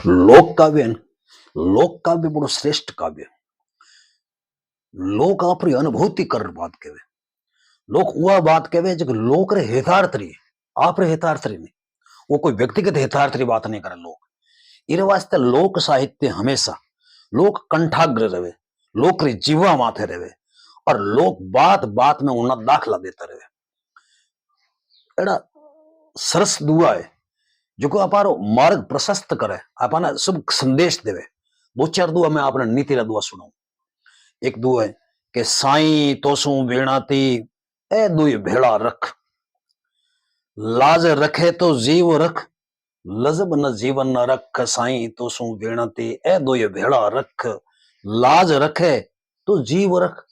लोक काव्य है न, लोक काव्य बड़ो श्रेष्ठ काव्य है। लोक आपरी अनुभूति कर बात कहे। लोक वह बात कहे जो लोक रे हितार्थ रही आप रे हितार्थ रही नहीं। वो कोई व्यक्तिगत हितार्थ री बात नहीं करे। लोक इन वास्ते लोक साहित्य हमेशा लोक कंठाग्र रहे, लोक री जीवा माथे रहे और लोक बात बात में उन्ना दाखला देता रहे। एड़ा सरस दुआ है जो को अपारो मार्ग प्रशस्त करे, अपना शुभ संदेश देवे। दो चार दुआ मैं आपने नीति रा दुआ सुनाऊं। एक दुआ है कि साईं तोसू बेणाती ए दुई भेड़ा रख, लाज रखे तो जीव रख, लजब न जीवन न रख। साईं तोसू बेणाती ए दुई भेड़ा रख, लाज रखे तो जीव रख,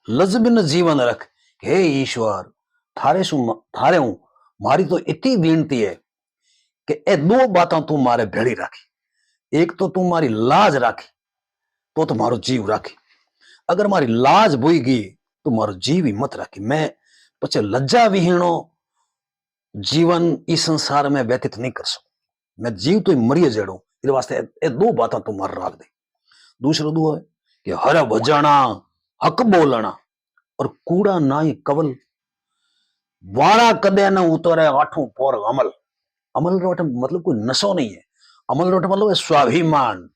लजब न जीवन रख। हे ईश्वर थारे हूं मारी तो इतनी विनती है कि ए दो बातें तू मारे भेड़ी राखी। एक तो तू मारी लाज राखी तो तुम्हारो जीव राखी, अगर मारी लाज बोई गई तो मारो जीव ही मत राखी। मैं पचे लज्जा विहीणो जीवन इस संसार में व्यतीत नहीं कर सकूं। मैं जीव तो मरिए जेड़ो इस वास्ते ए दो बातें तू मार राख दे। दूसरा दुआ है कि हर भजाना हक बोलना और कूड़ा नाई कवल, वाणा कदे न उतरे आठों पोर अमल। अमल रोट मतलब कोई नशो नहीं है। अमल रोट मतलब स्वाभिमान,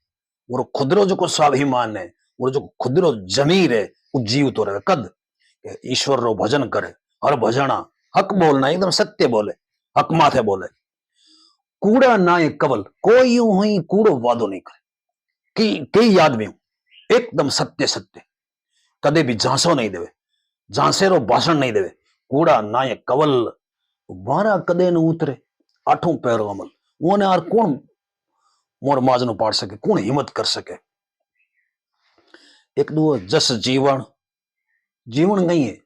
वो खुदरो जो को स्वाभिमान है, वो जो खुदरो जमीर है वो जीव तो रहे कद ईश्वर रो भजन करे। हर भजना हक बोलना एकदम सत्य बोले, हक माथे बोले। कूड़ा ना ये कवल, कोई यूं हुई कूड़ो वादो नहीं करे कि कई आदमी एकदम सत्य सत्य कदे भी झांसो नहीं देवे, झांसेरो भाषण नहीं देवे। कूड़ा ना ये कवल, वारा कदे न उतरे आठों पैरों अमल। वो ने यार कौन मोर माजनो पाड़ सके, कौन हिम्मत कर सके। एक दो जस जीवन, जीवन नहीं है।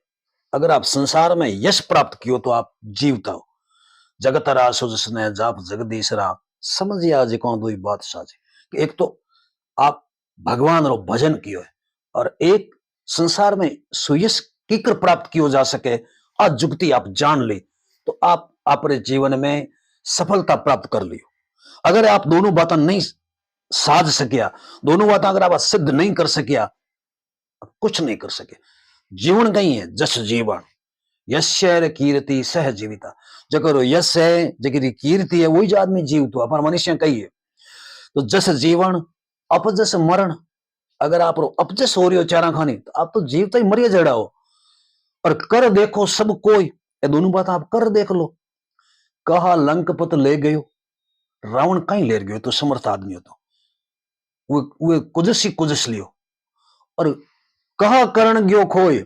अगर आप संसार में यश प्राप्त कियो तो आप जीवता हो। जगत रा सुजसने जाप जगदीशरा, समझिए आज कौन दो बात साझी। एक तो आप भगवान रो भजन कियो है और एक संसार में सुयश कीकर प्राप्त कियो जा सके आज जुगती आप जान ली तो आप अपने जीवन में सफलता प्राप्त कर लियो। अगर आप दोनों बातें नहीं साध सकिया, दोनों बातें अगर आप सिद्ध नहीं कर सकिया, कुछ नहीं कर सके। जीवन कहीं है जस जीवन, यश्य कीर्ति सह जीविता। जकर यश है जगरी कीर्ति है वही जो आदमी जीव तो अपन मनुष्य कही है। तो जस जीवन अपजस मरण, अगर आप अपजस हो रही हो चारा खानी तो आप तो जीवता ही मरिए जड़ा हो। और कर देखो सब कोई, ये दोनों बात आप कर देख लो। कहा लंकपत ले गयो, रावण कहीं ले गयो तो समर्थ आदमी हो तो वो कुजस ही कुजस लियो। और कहा करण गयो खोए,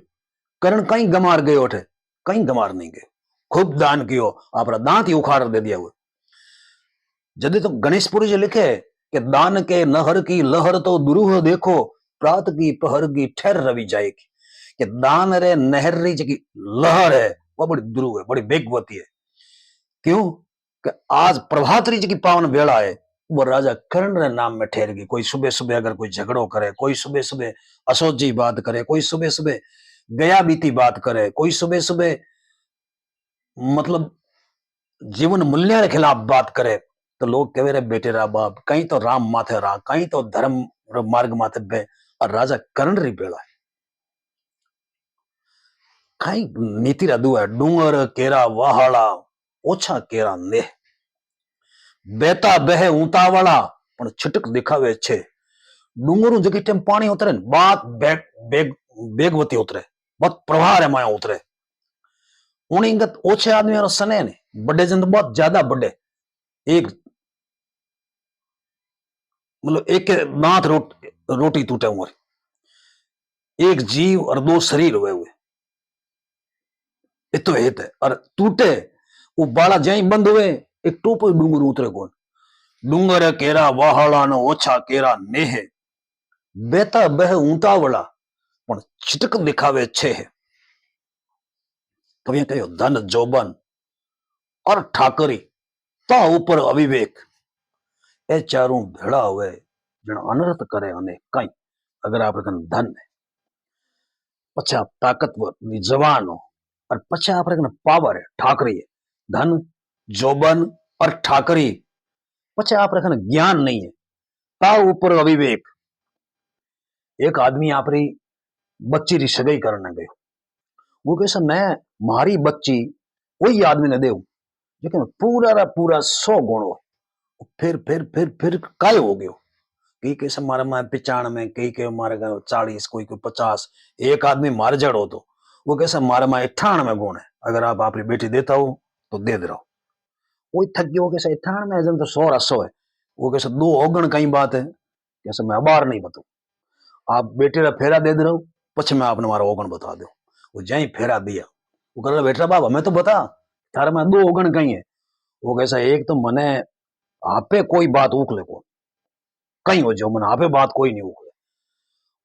करण कहीं गमार गयो थे, कहीं गमार नहीं गए। खूब दान कियो, आप दांत ही उखाड़ दे दिया हुआ। जदि तो गणेशपुरी जी लिखे कि दान के नहर की लहर तो दुरूह देखो, प्रात की पहर की ठहर रवि जाएगी। कि दान रे नहर री जी लहर है वह बड़ी दुरूह है, बड़ी बेगवती है। क्यों कि आज प्रभात री जी पावन वेला है वो राजा कर्ण रे नाम में ठहर गई। कोई सुबह सुबह अगर कोई झगड़ो करे, कोई सुबह सुबह अशोच जी बात करे, कोई सुबह सुबह गया बीती बात करे, कोई सुबह सुबह मतलब जीवन मूल्य के खिलाफ बात करे तो लोग कहे रे बेटे रा बाप कहीं तो राम माथे रा, कहीं तो धर्म मार्ग माथे बे। और राजा कर्ण री बेड़ा है कहीं नीति रा दुआ डूंगर केरा वहाड़ा ओछा केरा ने, बेता बहे ऊंतावाड़ा पण छिटक दिखावे छे। डूंगरू जगी टेम पानी उतरे बात बेग बेग बेगवती उतरे, बहुत प्रवाह रे माया उतरे। उणीगत ओछे आदमी और सने ने, बड़े जन तो बहुत ज्यादा बड़े। एक मतलब एक दांत रोटी टूटे हुए, एक जीव और दो शरीर हुए हुए इतो हेत है। और टूटे वो बाड़ा जई बंद हुए एक टोपो डूंगर उतरे कौन। डूंगर केरा वाहड़ा न ओछा केरा नेह, बेता बह ऊंतावड़ा पण छिटक दिखावे छे। कभी कहो धन जोबन और ठाकरी ता ऊपर अविवेक, ए चारों भेड़ा हुए जन अनर्थ करे अने कई। अगर आप धन है पछे आप ताकतवर जवान हो और पछे आप पावर है ठाकरी है, धन जोबन और ठाकरी पछे आप रखने ज्ञान नहीं है, ता ऊपर अविवेक। एक आदमी आपरी बच्ची री सगाई करने गयो, वो कैसा मैं मारी बच्ची वही आदमी ने देव लेकिन पूरा रा पूरा 100 गुण हो। फिर काय हो गयो, कई कैसे मारे में 95, कई के मारे 40, कोई को 50, एक आदमी मार जड़ो तो वो कैसे मारे में 98 गुण है। अगर आप आपकी बेटी देता हो तो दे दे रहो, वही थक गयो कैसे 98 जन तो 100 है, वो कैसे 2 औगण कई बात है, कैसे मैं बार नहीं बताऊ, आप बेटे का फेरा दे दे रहो पछ मैं आपने मारा औगण बता दो। वो जही फेरा दिया वो कर बेटा बाप हमें तो बता थारे में 2 औगण कई है। वो कैसा एक तो मने आपे कोई बात उकले को कहीं हो जाओ, मैंने आपे बात कोई नहीं उकले,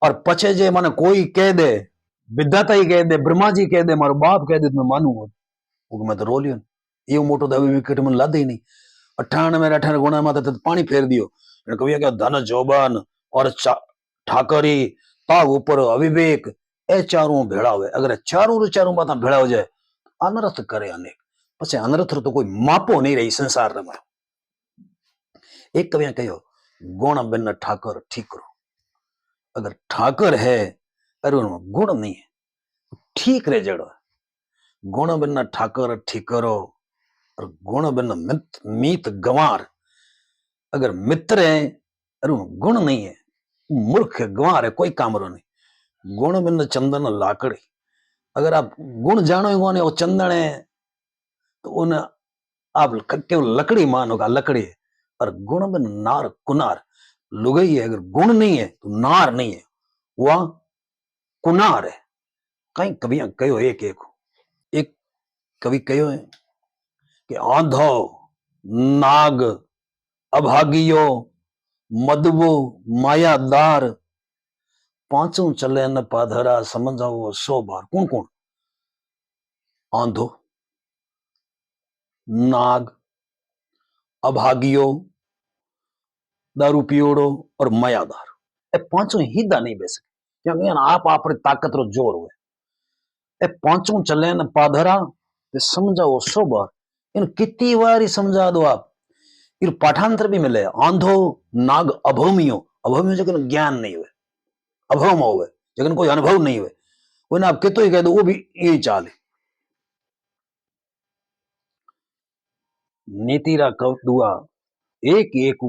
और पछे जे मैंने कोई कह दे, विधाता ही कह दे, ब्रह्मा जी कह दे, मारो बाप कह दे तो मैं मानूंगा, वो मैं तो रो लियो ये मोटो दवी विकेट में लादे ही नहीं। 98 गुणा में तो पानी फेर दियो। कभी क्या धन जोबन और ठाकरी ता ऊपर अविवेक ए चारों भेड़ा हुए, अगर चारों बात भेड़ा हो जाए अनर्थ करे अनेक, पछे अनर्थ तो कोई मापो नहीं रही संसार में। एक कविया कहो गुण बिन ठाकर ठीकरो, अगर ठाकर है अरे उनमें गुण नहीं है ठीक रहे जड़ो, गुण बिन ठाकर ठीकरो और गुण बिन मीत गंवार, अगर मित्र है अरे गुण नहीं है मूर्ख है गंवार है कोई कामरो नहीं। गुण बिन चंदन लाकड़ी, अगर आप गुण जानो ही वो चंदन है तो उन आप केवल लकड़ी मानोगा लकड़ी है, और गुण बिन नार कुनार, लुगाई है अगर गुण नहीं है तो नार नहीं है वह कुनार है। कई कवियां कहो एक कवि कहो है कि आंधो नाग अभागियो मदबो मायादार, पांचों चले न पाधरा समझाओ 100 बार। कौन कौन? आंधो, नाग, अभागियो, दारू पियोड़ो और मायादार, ये पांचों हिदा नहीं बेच सके क्योंकि आप ताकत रो जोर हुए, ये पांचों चले न पाधरा ते समझाओ 100 बार। इन कितनी बार ही समझा दो आप, इन पाठांतर भी मिले आंधो नाग अभौमियो, अभौमियो जगन ज्ञान नहीं हुए, अभौम हुए जगन कोई अनुभव नहीं हुए, वो आप कितो ही कह दो वो भी यही चाल है। नीति रा कव दुआ एक एक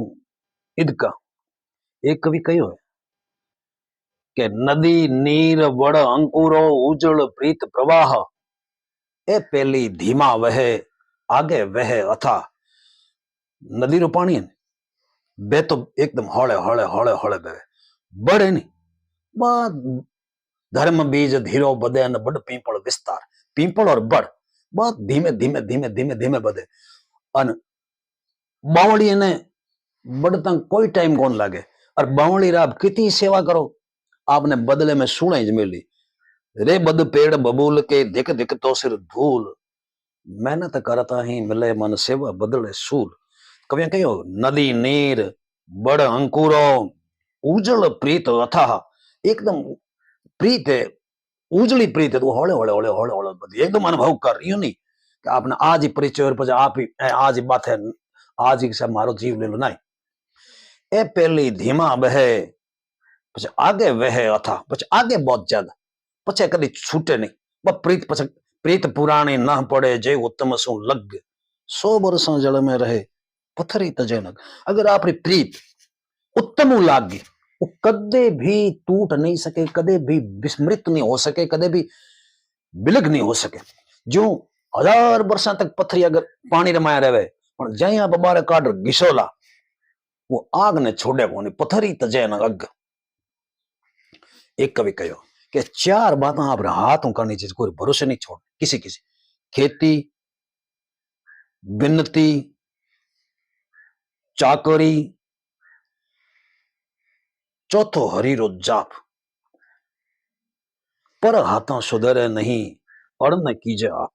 इदका, एक कवि कहो है कि नदी नीर बड़ अंकुरो उजड़ प्रीत प्रवाह, ए पहली धीमा वह आगे वह अथा। नदी रो पानी है बे तो एकदम हौले हौले हौले हौले बहे, बड़े नहीं बात धर्म बीज धीरो बदे न बड़ पीपल विस्तार, पीपल और बड़ बहुत धीमे धीमे धीमे धीमे धीमे बदे, अन बावड़ी ने बढ़ता कोई टाइम कौन लागे, और बावड़ी रा आप कितनी सेवा करो आपने बदले में सुने ज मिली, रे बद पेड़ बबूल के दिख दिख तो सिर धूल, मेहनत करता ही मिले मन सेवा बदले सूल। कवियां कहो नदी नीर बड़ अंकुरो उजल प्रीत अथाह, एकदम प्रीत है उजली प्रीत है तो हौले हौले हौले हौले हौले बदी एकदम अनुभव कर रही हो नहीं कि आपने आज ही परिचय और पचा आप ही आज ही बात है आज ही से मारो जीव ले लो नहीं। ए पहली धीमा बहे पछे आगे वह अथा, पछे आगे बहुत ज्यादा, पछे कभी छूटे नहीं वह प्रीत, पछे प्रीत पुरानी न पड़े जे उत्तम सु लग, 100 बरस जल में रहे पत्थरी तजे नग। अगर आपकी प्रीत उत्तम लागी वो कदे भी टूट नहीं सके, कदे भी विस्मृत नहीं हो सके, कदे भी बिलग नहीं हो सके। जो 1000 वर्षा तक पत्थरी अगर पानी रमाया रहे पर जही आप बारे काट घिसोला वो आग ने छोड़े को पत्थरी तजे न अग। एक कवि कहो कि 4 बातें आप हाथों करनी चाहिए, कोई भरोसे नहीं छोड़ किसी किसी, खेती, बिनती, चाकरी, चौथो हरी रो जाप, पर हाथों सुधरे नहीं अड़न कीजे आप।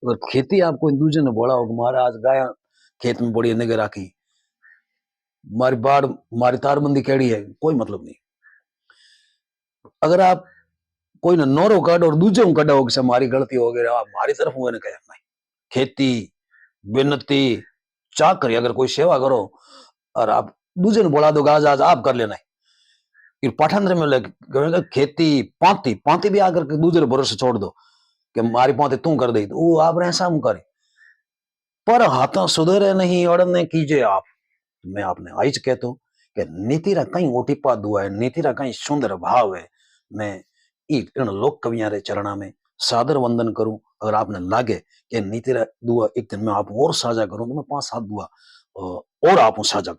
अगर खेती आप कोई दूसरे ने बोला हो मारा आज गाय खेत में बड़ी निगे राखी मारी बाढ़ मारी तारबंदी केड़ी है कोई मतलब नहीं। अगर आप कोई ने नोरो काटो और दूजे को काटो कि मारी गलती हो गई आप हमारी तरफ हुए ने कह नहीं, खेती, बिनती, चाह करिए अगर कोई सेवा करो और आप दूसरे ने बोला दो आज आज आप कर लेना फिर पाठांतर में लगे खेती पांति पांति भी आकर के दूसरे भरोसे छोड़ दो कि मारी पांति तू कर दे तो वो आप ऐसा करे पर हाथों सुधरे नहीं अड़ने कीजिए आप। मैं आपने आइज कहता हूं कि नीतिरा कहीं ओटिपा दुआ है नीतिरा कहीं सुंदर भाव है। मैं इन लोक कवियां रे चरणा में सादर वंदन करूं। अगर आपने लागे कि नीतिरा दुआ एक दिन में आप और साझा करूं तो मैं 5-7 दुआ और आप साझा करूं।